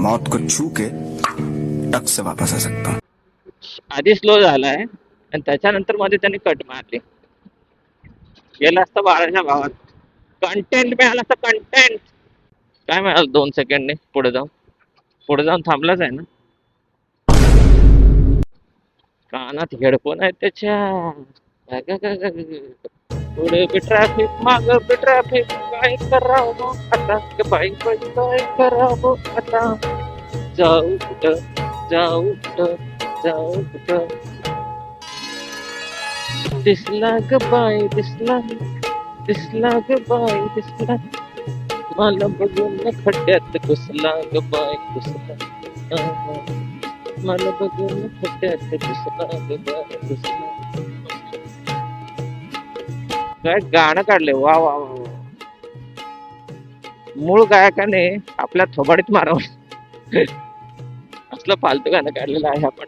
मौत को छू के टक से वापस आ सकता हूँ. आधी स्लो झालाय आणि त्याच्यानंतर मध्ये त्यांनी कट मारली. गेला असता 12च्या भावात. कंटेंट मिळाला असता कंटेंट. काय मिळालं 2 सेकंडने पुढे जाऊन थांबलाच आहे ना. कानात हेडफोन आहे त्याच्या. पुढे बी ट्रॅफिक माग बी ट्रॅफिक. काय करावं आता बाई बाई काय करावं आता. जाऊ कुठं जाऊ कुठं जाऊ कुठं. दिसला ग बाई दिसला ग बाई दिसला. मला बघून खड्ड्यात घुसला ग बाई घुसला. मला बघून खड्ड्यात घुसला ग बाई घुसला. काय गाणं काढले वा वा वा. मूळ गायकाने आपल्या थोबाडीत मारावं असलं फालतू गाणं काढलेलं आहे आपण.